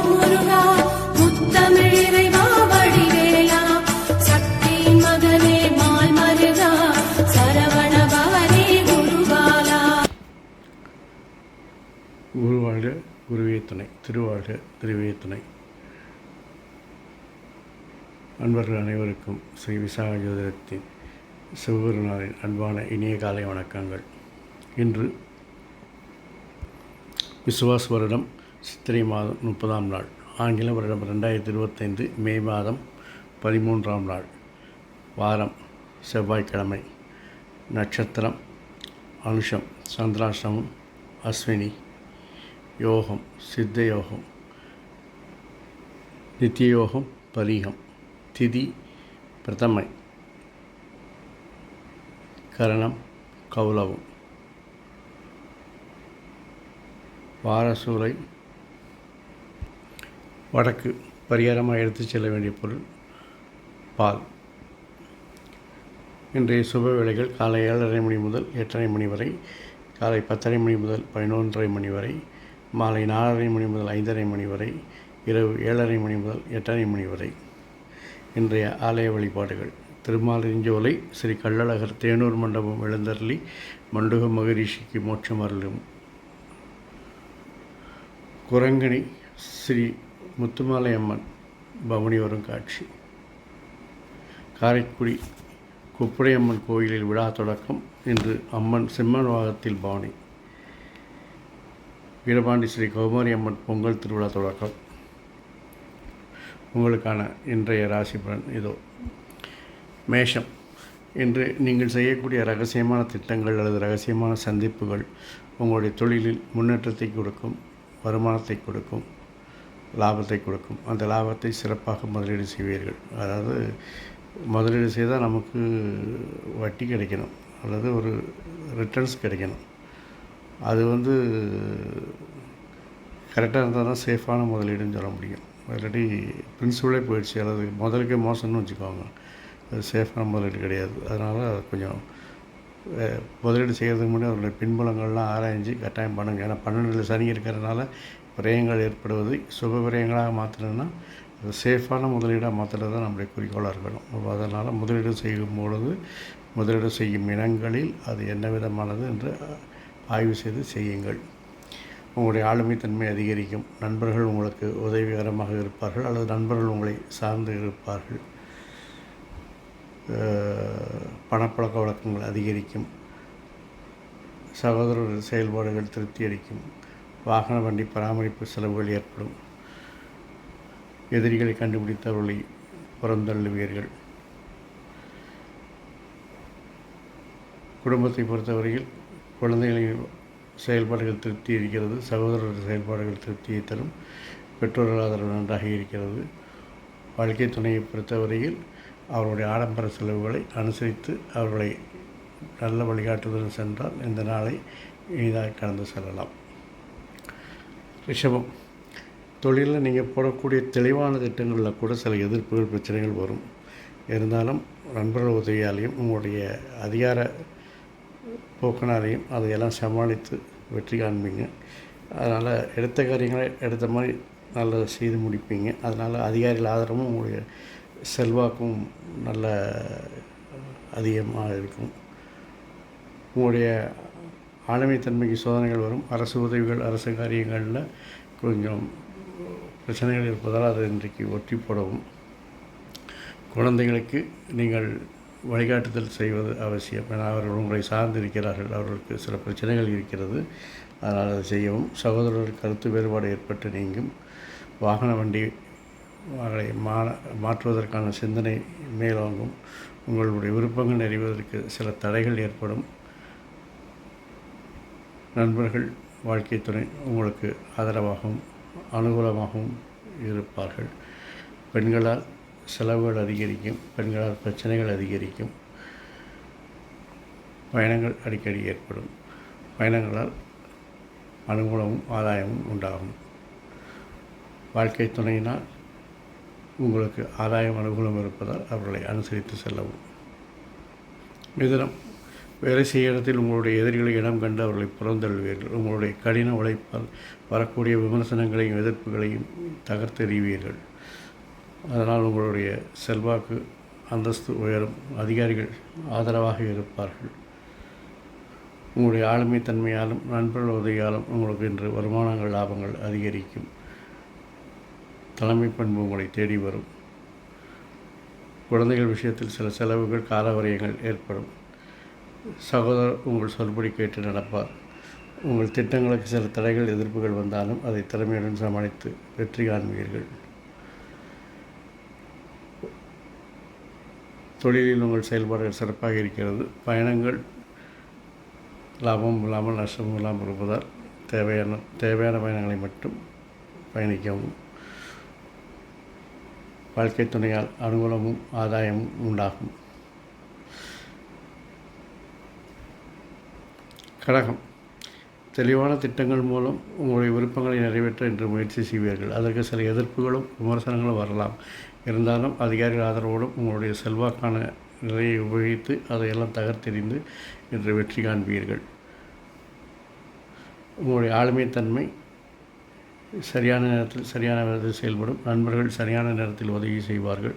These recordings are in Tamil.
முருகா முத்தமிழ் இறைவா வடிவேலா சக்தியின் மகனே மால் மருகா சரவண பவனே குருபாலா. குருவாழ்க குருவே துணை, திருவாழ்க திருவே துணை. அன்பர்கள் அனைவருக்கும் ஸ்ரீ விசாக ஜோதிடத்தின் சிவபெருமானின் அன்பான இனிய காலை வணக்கங்கள். இன்று விசுவாஸ் வருடம் சித்திரை மாதம் 30ஆம் நாள், ஆங்கில வருடம் 2025 மே மாதம் 13ஆம் நாள், வாரம் செவ்வாய்க்கிழமை, நட்சத்திரம் அனுஷம், சந்திராஷ்டமம் அஸ்வினி, யோகம் சித்த யோகம், நித்திய யோகம் பரீகம், திதி பிரதமை, கரணம் கௌலவம், வாரசூலை வடக்கு. பரிகாரமாக எடுத்துச் செல்ல வேண்டிய பொருள் பால். இன்றைய சுப வேளைகள் காலை 7:30 மணி முதல் 8:30 மணி வரை, காலை 10:30 மணி முதல் 11:30 மணி வரை, மாலை 4:30 மணி முதல் 5:30 மணி வரை, இரவு 7:30 மணி முதல் 8:30 மணி வரை. இன்றைய ஆலய வழிபாடுகள்: திருமாலிருஞ்சோலை ஸ்ரீ கள்ளழகர் தேனூர் மண்டபம் எழுந்தருளி மண்டுக மகரிஷிக்கு மோட்சம் அருளும் குரங்கணி ஸ்ரீ முத்துமாலை அம்மன் பவனி வரும் காட்சி. காரைக்குடி குப்புடையம்மன் கோயிலில் விழா தொடக்கம். இன்று அம்மன் சிம்மன் வாகத்தில் பவனி. வீரபாண்டி ஸ்ரீ கௌமாரி அம்மன் பொங்கல் திருவிழா தொடக்கம். உங்களுக்கான இன்றைய ராசி பலன் இதோ. மேஷம். இன்று நீங்கள் செய்யக்கூடிய ரகசியமான திட்டங்கள் அல்லது ரகசியமான சந்திப்புகள் உங்களுடைய தொழிலில் முன்னேற்றத்தை கொடுக்கும், வருமானத்தை கொடுக்கும், லாபத்தை கொடுக்கும். அந்த லாபத்தை சிறப்பாக முதலீடு செய்வீர்கள். அதாவது முதலீடு செய்தால் நமக்கு வட்டி கிடைக்கணும் அல்லது ஒரு ரிட்டர்ன்ஸ் கிடைக்கணும். அது கரெக்டாக இருந்தால் தான் சேஃபான முதலீடுன்னு சொல்ல முடியும். ஆல்ரெடி பிரின்சிபலே போயிடுச்சு அல்லது முதலுக்கே மோசம்னு வச்சுக்கோங்க, அது சேஃபான முதலீடு கிடையாது. அதனால் கொஞ்சம் முதலீடு செய்கிறதுக்கு முன்னாடி அவருடைய பின்புலங்கள்லாம் ஆராய்ஞ்சு கட்டாயம் பண்ணுங்கள். ஏன்னா 12 சனி இருக்கிறதுனால விரயங்கள் ஏற்படுவதை சுப விரயங்களாக மாற்றணுன்னா அது சேஃபான முதலீடாக மாற்றுறது தான் நம்முடைய குறிக்கோளாக இருக்கணும். அப்போ அதனால் முதலீடு செய்யும் பொழுது முதலீடு செய்யும் இனங்களில் அது என்ன விதமானது என்று ஆய்வு செய்து செய்யுங்கள். உங்களுடைய ஆளுமைத்தன்மை அதிகரிக்கும். நண்பர்கள் உங்களுக்கு உதவிகரமாக இருப்பார்கள் அல்லது நண்பர்கள் உங்களை சார்ந்து இருப்பார்கள். பணப்பழக்க வழக்கங்கள் அதிகரிக்கும். சகோதரர் செயல்பாடுகள் திருப்தி அளிக்கும். வாகன வண்டி பராமரிப்பு செலவுகள் ஏற்படும். எதிரிகளை கண்டுபிடித்தவர்களை புறந்தள்ளுவீர்கள். குடும்பத்தை பொறுத்தவரையில் குழந்தைகளின் செயல்பாடுகள் திருப்தி இருக்கிறது. சகோதரர் செயல்பாடுகள் திருப்தியை தரும். பெற்றோர்கள் ஆதரவு நன்றாக இருக்கிறது. வாழ்க்கை துணையை பொறுத்தவரையில் அவருடைய ஆடம்பர செலவுகளை அனுசரித்து அவர்களை நல்ல வழிகாட்டுதல் சென்றால் இந்த நாளை இனிதாக கடந்து செல்லலாம். ரிஷபம். தொழிலில் நீங்கள் போடக்கூடிய தெளிவான திட்டங்களில் கூட சில எதிர்ப்புகள் பிரச்சனைகள் வரும். இருந்தாலும் நண்பர்கள் உதவியாலையும் உங்களுடைய அதிகார போக்கினாலையும் அதையெல்லாம் சமாளித்து வெற்றி காண்பீங்க. அதனால் எடுத்த காரியங்களை எடுத்த மாதிரி நல்லதை செய்து முடிப்பீங்க. அதனால் அதிகாரிகள் ஆதரவும் உங்களுடைய செல்வாக்கும் நல்ல அதிகமாக இருக்கும். உங்களுடைய ஆளுமைத்தன்மைக்கு சோதனைகள் வரும். அரசு உதவிகள், அரசு காரியங்களில் கொஞ்சம் பிரச்சனைகள் இருப்பதால் அதை இன்றைக்கு ஒற்றி போடவும். குழந்தைகளுக்கு நீங்கள் வழிகாட்டுதல் செய்வது அவசியம். ஏன்னா அவர்கள் உங்களை சார்ந்து இருக்கிறார்கள், அவர்களுக்கு சில பிரச்சனைகள் இருக்கிறது, அதனால் அதை செய்யவும். சகோதரர்கள் கருத்து வேறுபாடு ஏற்பட்டு நீங்கும். வாகன வண்டி மாற்றுவதற்கான சிந்தனை மேலோங்கும். உங்களுடைய விருப்பங்கள் நிறைவதற்கு சில தடைகள் ஏற்படும். நண்பர்கள், வாழ்க்கை துணை உங்களுக்கு ஆதரவாகவும் அனுகூலமாகவும் இருப்பார்கள். பெண்களால் செலவுகள் அதிகரிக்கும். பெண்களால் பிரச்சனைகள் அதிகரிக்கும். பயணங்கள் அடிக்கடி ஏற்படும். பயணங்களால் அனுகூலமும் ஆதாயமும் உண்டாகும். வாழ்க்கை துணையினால் உங்களுக்கு ஆதாயம் அனுகூலம் இருப்பதால் அவர்களை அனுசரித்து செல்லவும். மிதுனம். வேலை செய்ய இடத்தில் உங்களுடைய எதிரிகளை இனம் கண்டு அவர்களை புறந்தள்ளுவீர்கள். உங்களுடைய கடின உழைப்பால் வரக்கூடிய விமர்சனங்களையும் எதிர்ப்புகளையும் தகர்த்தெறிவீர்கள். அதனால் உங்களுடைய செல்வாக்கு அந்தஸ்து உயரும். அதிகாரிகள் ஆதரவாக இருப்பார்கள். உங்களுடைய ஆளுமை தன்மையாலும் நண்பர்கள் உதவியாலும் உங்களுக்கு இன்று வருமானங்கள் லாபங்கள் அதிகரிக்கும். தலைமை பண்பு உங்களை தேடி வரும். குழந்தைகள் விஷயத்தில் சில செலவுகள் காலவரையங்கள் ஏற்படும். சகோதரர் உங்கள் சொல்படி கேட்டு நடப்பார். உங்கள் திட்டங்களுக்கு சில தடைகள் எதிர்ப்புகள் வந்தாலும் அதை திறமையுடன் சமாளித்து வெற்றி காண்பீர்கள். தொழிலில் உங்கள் செயல்பாடுகள் சிறப்பாக இருக்கிறது. பயணங்கள் லாபமும் இல்லாமல் நஷ்டமும் இல்லாமல் இருப்பதால் தேவையான பயணங்களை மட்டும் பயணிக்கவும். வாழ்க்கை துணையால் அனுகூலமும் ஆதாயமும் உண்டாகும். கடகம், தெளிவான திட்டங்கள் மூலம் உங்களுடைய விருப்பங்களை நிறைவேற்ற இன்று முயற்சி செய்வீர்கள். அதற்கு சில எதிர்ப்புகளும் விமர்சனங்களும் வரலாம். இருந்தாலும் அதிகாரிகள் ஆதரவோடும் உங்களுடைய செல்வாக்கான நிலையை உபயோகித்து அதையெல்லாம் தகர்த்தெறிந்து இன்று வெற்றி காண்பீர்கள். உங்களுடைய ஆளுமைத்தன்மை சரியான நேரத்தில் சரியான விதத்தில் செயல்படும். நண்பர்கள் சரியான நேரத்தில் உதவி செய்வார்கள்.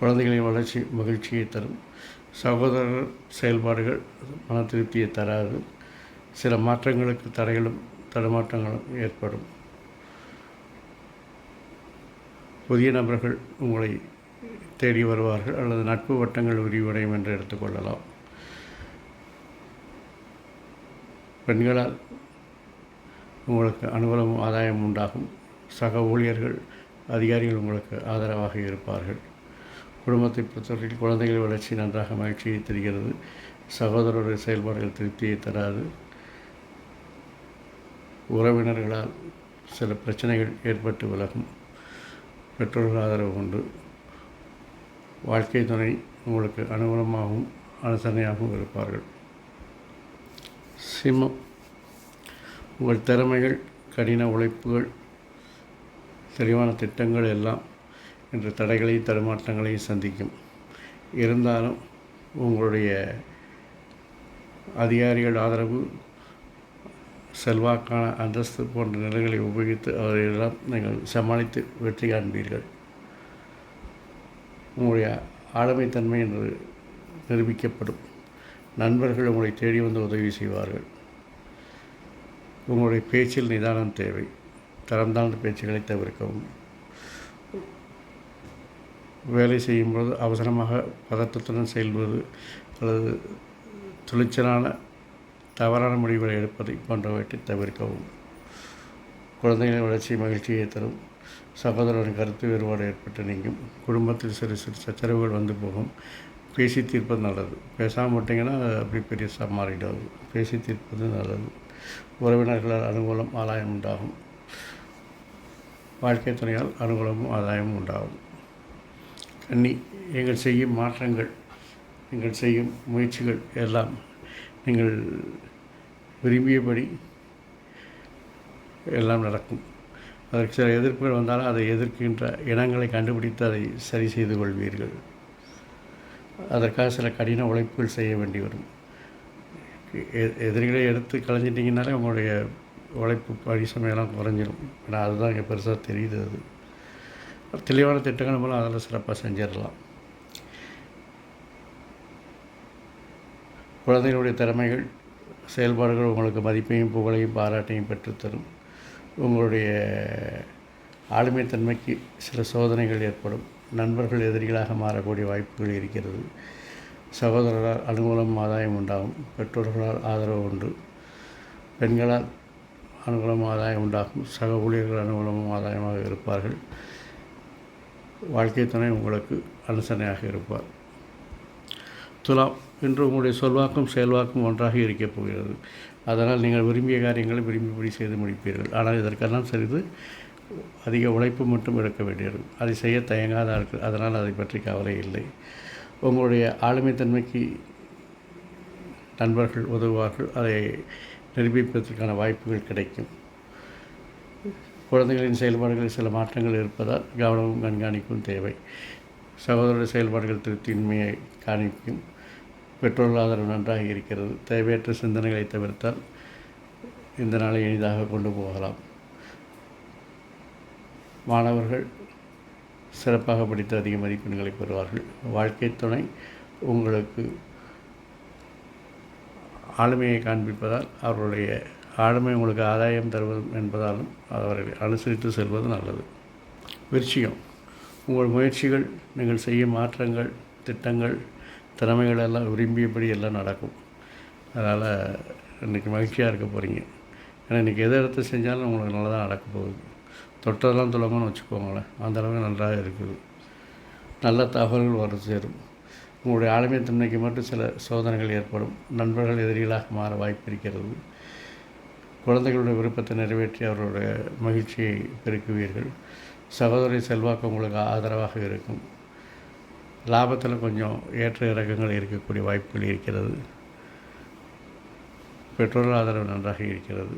குழந்தைகளின் வளர்ச்சி மகிழ்ச்சியை தரும். சகோதரர் செயல்பாடுகள் மன திருப்தியை தராது. சில மாற்றங்களுக்கு தடைகளும் தடுமாற்றங்களும் ஏற்படும். புதிய நபர்கள் உங்களை தேடி வருவார்கள் அல்லது நட்பு வட்டங்கள் விரிவடையும் என்று எடுத்துக்கொள்ளலாம். பெண்களால் உங்களுக்கு அனுகூலமும் ஆதாயம் உண்டாகும். சக ஊழியர்கள் அதிகாரிகள் உங்களுக்கு ஆதரவாக இருப்பார்கள். குடும்பத்தை பொறுத்தவரையில் குழந்தைகள் வளர்ச்சி நன்றாக மகிழ்ச்சியை தருகிறது. சகோதரருடைய செயல்பாடுகள் திருப்தியை தராது. உறவினர்களால் சில பிரச்சனைகள் ஏற்பட்டு விலகும். பெற்றோர்கள் ஆதரவு உண்டு. வாழ்க்கை துணை உங்களுக்கு அனுகூலமாகவும் அனுசரணையாகவும் இருப்பார்கள். சிம்மம், உங்கள் திறமைகள் கடின உழைப்புகள் தெளிவான திட்டங்கள் எல்லாம் இன்று தடைகளையும் தடுமாற்றங்களையும் சந்திக்கும். இருந்தாலும் உங்களுடைய அதிகாரிகள் ஆதரவு செல்வாக்கான அந்தஸ்து போன்ற நிலைகளை உபயோகித்து அதையெல்லாம் நீங்கள் சமாளித்து வெற்றி காண்பீர்கள். உங்களுடைய ஆளுமைத்தன்மை என்று நிரூபிக்கப்படும். நண்பர்கள் உங்களை தேடி வந்து உதவி செய்வார்கள். உங்களுடைய பேச்சில் நிதானம் தேவை. தரம் தாழ்ந்த பேச்சுகளை தவிர்க்கவும். வேலை செய்யும்போது அவசரமாக பதட்டத்துடன் செயல்படுவது அல்லது துணிச்சலான தவறான முடிவுகளை எடுப்பதை போன்றவற்றை தவிர்க்கவும். குழந்தைகளின் வளர்ச்சி மகிழ்ச்சியை தரும். சகோதரரின் கருத்து வேறுபாடு ஏற்பட்டு நீங்கும். குடும்பத்தில் சிறு சிறு சச்சரவுகள் வந்து போகும். பேசி தீர்ப்பது நல்லது. பேசாமல் விட்டிங்கன்னா அப்படி பெரிய மாறிடாது. பேசி தீர்ப்பது நல்லது. உறவினர்களால் அனுகூலம் ஆதாயம் உண்டாகும். வாழ்க்கை துணையால் அனுகூலமும் ஆதாயமும் உண்டாகும். கன்னி, நீங்கள் செய்யும் மாற்றங்கள், நீங்கள் செய்யும் முயற்சிகள் எல்லாம் நீங்கள் விரும்பியபடி எல்லாம் நடக்கும். அதற்கு சில எதிர்ப்புகள் வந்தாலும் அதை எதிர்க்கின்ற இனங்களை கண்டுபிடித்து அதை சரி செய்து கொள்வீர்கள். அதற்காக சில கடின உழைப்புகள் செய்ய வேண்டி வரும். எதிரிகளை எடுத்து கலைஞ்சிட்டிங்கனாலே உங்களுடைய உழைப்பு பரிசமையெல்லாம் குறைஞ்சிடும். ஏன்னா அதுதான் இங்கே பெருசாக தெரியுது. அது தெளிவான திட்டங்கள் மூலம் அதில் சிறப்பாக செஞ்சிடலாம். குழந்தைகளுடைய திறமைகள் செயல்பாடுகள் உங்களுக்கு மதிப்பையும் புகழையும் பாராட்டையும் பெற்றுத்தரும். உங்களுடைய ஆளுமைத்தன்மைக்கு சில சோதனைகள் ஏற்படும். நண்பர்கள் எதிரிகளாக மாறக்கூடிய வாய்ப்புகள் இருக்கிறது. சகோதரரால் அனுகூலம் ஆதாயம் உண்டாகும். பெற்றோர்களால் ஆதரவு உண்டு. பெண்களால் அனுகூலம் ஆதாயம் உண்டாகும். சக ஊழியர்கள் அனுகூலமும் ஆதாயமாக இருப்பார்கள். வாழ்க்கை துணை உங்களுக்கு அனுசரணையாக இருப்பார். துலாம், இன்று உங்களுடைய சொல்வாக்கும் செயல்வாக்கும் ஒன்றாக இருக்கப் போகிறது. அதனால் நீங்கள் விரும்பிய காரியங்களை விரும்பியபடி செய்து முடிப்பீர்கள். ஆனால் இதற்கெல்லாம் சிறிது அதிக உழைப்பு மட்டும் எடுக்க வேண்டியிருக்கும். அதை செய்ய தயங்காத ஆட்கள். அதனால் அதை பற்றி கவலை இல்லை. உங்களுடைய ஆளுமைத்தன்மைக்கு நண்பர்கள் உதவுவார்கள். அதை நிரூபிப்பதற்கான வாய்ப்புகள் கிடைக்கும். குழந்தைகளின் செயல்பாடுகளில் சில மாற்றங்கள் இருப்பதால் கவனமும் கண்காணிப்பும் தேவை. சகோதர செயல்பாடுகள் திருப்தியின்மையை காணிக்கும். பெற்றோர்கள் ஆதரவு நன்றாக இருக்கிறது. தேவையற்ற சிந்தனைகளை தவிர்த்தால் இந்த நாளை எளிதாக கொண்டு போகலாம். மாணவர்கள் சிறப்பாக படித்து அதிக மதிப்பெண்களை பெறுவார்கள். வாழ்க்கை துணை உங்களுக்கு ஆளுமையை காண்பிப்பதால் அவர்களுடைய ஆளுமை உங்களுக்கு ஆதாயம் தருவது என்பதாலும் அவர்களை அனுசரித்து செல்வது நல்லது. விருச்சிகம், உங்கள் முயற்சிகள், நீங்கள் செய்யும் மாற்றங்கள், திட்டங்கள், திறமைகள் எல்லாம் விரும்பியபடி எல்லாம் நடக்கும். அதனால் இன்றைக்கி மகிழ்ச்சியாக இருக்க போகிறீங்க. ஏன்னா இன்றைக்கி எதை எடுத்து செஞ்சாலும் உங்களுக்கு நல்லா தான் நடக்க போகுது. தொட்டதெல்லாம் துலங்கன்னு வச்சுக்கோங்களேன், அந்தளவுக்கு நன்றாக இருக்குது. நல்ல தகவல்கள் வர சேரும். உங்களுடைய ஆளுமைத்தன்மைக்கு மட்டும் சில சோதனைகள் ஏற்படும். நண்பர்கள் எதிரிகளாக மாற வாய்ப்பு இருக்கிறது. குழந்தைகளுடைய விருப்பத்தை நிறைவேற்றி அவர்களுடைய மகிழ்ச்சியை பெருக்குவீர்கள். சகோதரி செல்வாக்கு உங்களுக்கு ஆதரவாக இருக்கும். லாபத்தில் கொஞ்சம் ஏற்ற இறக்கங்கள் இருக்கக்கூடிய வாய்ப்புகள் இருக்கிறது. பெற்றோர்கள் ஆதரவு நன்றாக இருக்கிறது.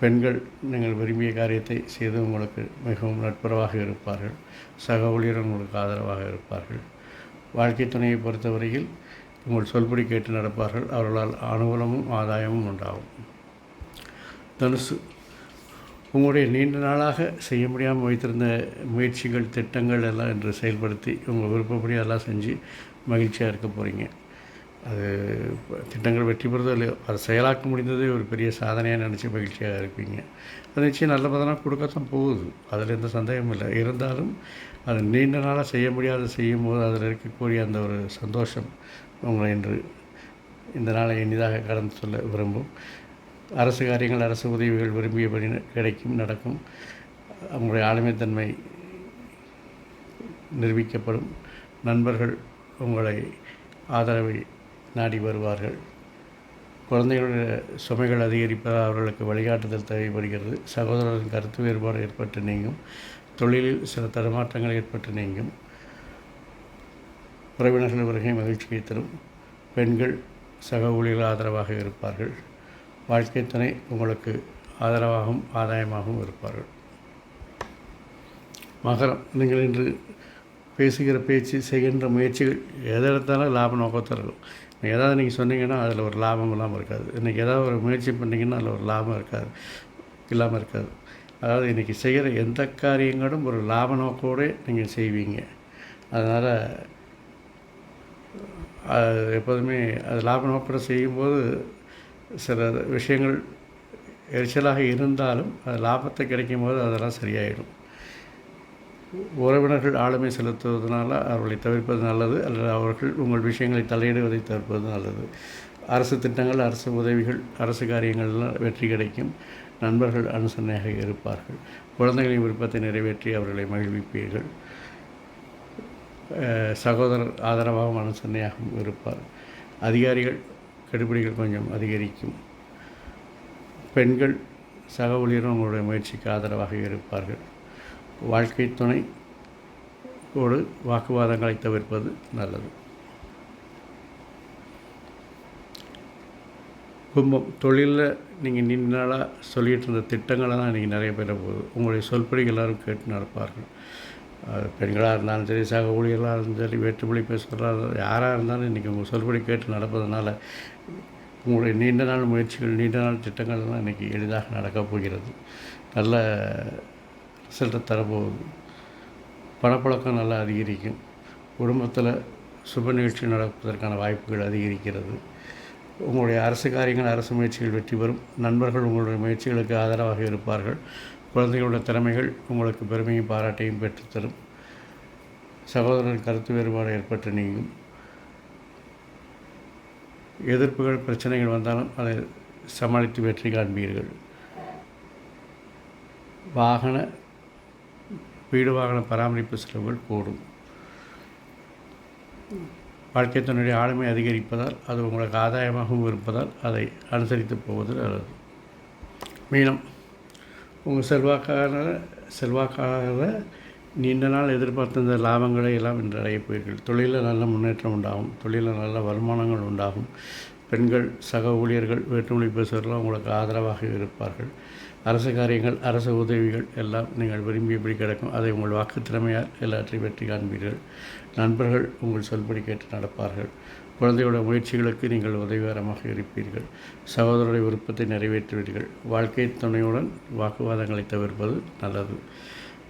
பெண்கள் நீங்கள் விரும்பிய காரியத்தை செய்து உங்களுக்கு மிகவும் நட்புறவாக இருப்பார்கள். சக ஊழியர்கள் உங்களுக்கு ஆதரவாக இருப்பார்கள். வாழ்க்கை துணையை பொறுத்தவரையில் உங்கள் சொல்படி கேட்டு நடப்பார்கள். அவர்களால் அனுகூலமும் ஆதாயமும் உண்டாகும். தனுசு, உங்களுடைய நீண்ட நாளாக செய்ய முடியாமல் வைத்திருந்த முயற்சிகள், திட்டங்கள் எல்லாம் இன்று செயல்படுத்தி உங்கள் விருப்பப்படி எல்லாம் செஞ்சு மகிழ்ச்சியாக இருக்க போகிறீங்க. அது திட்டங்கள் வெற்றி பெறுதோ இல்லையோ, அதை செயலாக்க முடிந்ததே ஒரு பெரிய சாதனையாக நினச்சி மகிழ்ச்சியாக இருப்பீங்க. அது நிச்சயம் நல்ல பதனாக கொடுக்கத்தான் போகுது, அதில் எந்த சந்தேகமும் இல்லை. இருந்தாலும் அது நீண்ட நாளாக செய்ய முடியாத செய்யும்போது அதில் இருக்கக்கூடிய அந்த ஒரு சந்தோஷம் உங்களை இன்று இந்த நாளை இனிதாக கடந்து சொல்ல விரும்பும். அரசு காரியங்கள், அரசு உதவிகள் விரும்பியபடி கிடைக்கும், நடக்கும். உங்களுடைய ஆளுமைத்தன்மை நிரூபிக்கப்படும். நண்பர்கள் உங்களை ஆதரவை நாடி வருவார்கள். குழந்தைகளுடைய சுமைகள் அதிகரிப்பதால் அவர்களுக்கு வழிகாட்டுதல் தேவைப்படுகிறது. சகோதரர்களின் கருத்து வேறுபாடு ஏற்பட்டு நீங்கும். தொழிலில் சில தடுமாற்றங்கள் ஏற்பட்டு நீங்கும். உறவினர்கள் வருகை மகிழ்ச்சியை தரும். பெண்கள் சக ஊழியர்கள் ஆதரவாக இருப்பார்கள். வாழ்க்கை துணை உங்களுக்கு ஆதரவாகவும் ஆதாயமாகவும் இருப்பார்கள். மகரம், நீங்கள் இன்று பேசுகிற பேச்சு, செய்கின்ற முயற்சிகள் எதெடுத்தாலும் லாப நோக்கத்தில் இருக்கும். ஏதாவது நீங்கள் சொன்னீங்கன்னா அதில் ஒரு லாபம் இல்லாமல் இருக்காது. இன்றைக்கி ஏதாவது ஒரு முயற்சி பண்ணிங்கன்னா அதில் ஒரு லாபம் இல்லாமல் இருக்காது. அதாவது இன்றைக்கி செய்கிற எந்த காரியங்களும் ஒரு லாப நோக்கோடு நீங்கள் செய்வீங்க. அதனால் எப்போதுமே அது லாப நோக்கோடு செய்யும்போது சில விஷயங்கள் எரிச்சலாக இருந்தாலும் அது லாபத்தை கிடைக்கும் போது அதெல்லாம் சரியாயிடும். உறவினர்கள் ஆளுமை செலுத்துவதனால அவர்களை தவிர்ப்பது நல்லது, அல்லது அவர்கள் உங்கள் விஷயங்களை தலையிடுவதை தவிர்ப்பது நல்லது. அரசு திட்டங்கள், அரசு உதவிகள், அரசு காரியங்கள்லாம் வெற்றி கிடைக்கும். நண்பர்கள் அனுசரணையாக இருப்பார்கள். குழந்தைகளின் விருப்பத்தை நிறைவேற்றி அவர்களை மகிழ்விப்பீர்கள். சகோதரர் ஆதரவாகவும் அனுசரணையாகவும் இருப்பார். அதிகாரிகள் கெடுபிடிகள் கொஞ்சம் அதிகரிக்கும். பெண்கள் சக ஊழியரும் உங்களுடைய முயற்சிக்கு ஆதரவாக இருப்பார்கள். வாழ்க்கை துணையோடு வாக்குவாதங்களை தவிர்ப்பது நல்லது. கும்பம், தொழிலில் நீங்கள் நீண்ட நாளாக சொல்லிகிட்டு இருந்த திட்டங்களை தான் இன்றைக்கி நிறைய பேர போகுது. உங்களுடைய சொல்படி எல்லோரும் கேட்டு நடப்பார்கள். பெண்களாக இருந்தாலும் சரி, சக ஊழியர்களாக இருந்தாலும் சரி, வேற்றுமொழி பேசுகிறதா யாராக இருந்தாலும் இன்றைக்கி உங்கள் சொல்படி கேட்டு நடப்பதனால உங்களுடைய நீண்ட நாள் முயற்சிகள், நீண்ட நாள் திட்டங்கள்லாம் இன்றைக்கி எளிதாக நடக்கப் போகிறது. நல்ல ரிசல்ட்டை தரப்போகுது. பணப்பழக்கம் நல்லா அதிகரிக்கும். குடும்பத்தில் சுப நிகழ்ச்சி நடப்பதற்கான வாய்ப்புகள் அதிகரிக்கிறது. உங்களுடைய அரசு காரியங்கள், அரசு முயற்சிகள் வெற்றி பெறும். நண்பர்கள் உங்களுடைய முயற்சிகளுக்கு ஆதரவாக இருப்பார்கள். குழந்தைகளுடைய திறமைகள் உங்களுக்கு பெருமையும் பாராட்டையும் பெற்றுத்தரும். சகோதரர்கள் கருத்து வேறுபாடு ஏற்பட்டு நீங்கும். எதிர்ப்புகள், பிரச்சனைகள் வந்தாலும் அதை சமாளித்து வெற்றி காண்பீர்கள். வீடு வாகன பராமரிப்பு செலவுகள் கூடும். வாழ்க்கை தன்னுடைய ஆளுமை அதிகரிப்பதால் அது உங்களுக்கு ஆதாயமாகவும் இருப்பதால் அதை அனுசரித்து போவது நல்லது. மீனம், உங்கள் செல்வாக்காக நீண்ட நாள் எதிர்பார்த்த இந்த லாபங்களை எல்லாம் இன்று அடையப் போகிறீர்கள். தொழிலில் நல்ல முன்னேற்றம் உண்டாகும். தொழிலில் நல்ல வருமானங்கள் உண்டாகும். பெண்கள் சக ஊழியர்கள் வேற்றுமொழி பேசுவவர்கள் உங்களுக்கு ஆதரவாக இருப்பார்கள். அரசு காரியங்கள், அரசு உதவிகள் எல்லாம் நீங்கள் விரும்பியபடி கிடைக்கும். அதை உங்கள் வாக்கு திறமையால் எல்லாற்றையும் வெற்றி காண்பீர்கள். நண்பர்கள் உங்கள் சொல்படி கேட்டு நடப்பார்கள். குழந்தையோட முயற்சிகளுக்கு நீங்கள் உதவிகரமாக இருப்பீர்கள். சகோதரருடைய விருப்பத்தை நிறைவேற்றுவீர்கள். வாழ்க்கை துணையுடன் வாக்குவாதங்களை தவிர்ப்பது நல்லது.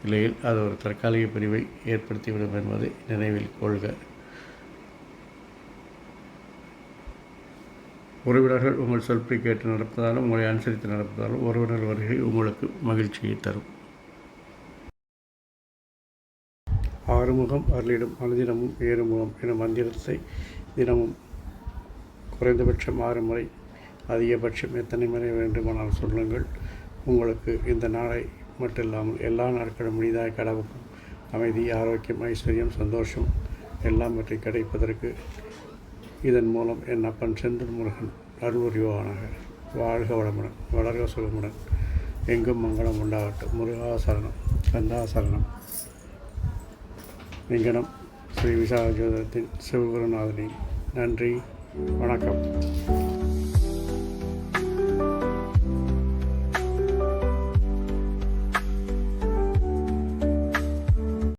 இல்லையில் அது ஒரு தற்காலிக பிரிவை ஏற்படுத்திவிடும் என்பதை நினைவில் கொள்க. உறவினர்கள் உங்கள் சொல்படி கேட்டு நடப்பதாலும் உங்களை அனுசரித்து நடப்பதாலும் உறவினர் வருகை உங்களுக்கு மகிழ்ச்சியை தரும். ஆறுமுகம் அருளிடும் அனுதினமும் ஏறுமுகம் எனும் மந்திரத்தை தினமும் குறைந்தபட்சம் 6 முறை, அதிகபட்சம் எத்தனை முறை வேண்டுமானால் சொல்லுங்கள். உங்களுக்கு இந்த நாளை மட்டுமில்லாமல் எல்லா நாட்களும் இனிதாய் கடவும் அமைதி, ஆரோக்கியம், ஐஸ்வர்யம், சந்தோஷம் எல்லாம் பற்றி கிடைப்பதற்கு இதன் மூலம் என் அப்பன் செந்தூர் முருகன் அருள் புரிவானாக. வாழ்க வளமுடன், வளர்க சுகமுடன், எங்கும் மங்களம் உண்டாகட்டும். முருகாசரணம், கந்தாசரணம். லிங்கனம் ஸ்ரீ விசாக ஜோதிடத்தின் சிவகுருநாதனி. நன்றி, வணக்கம்.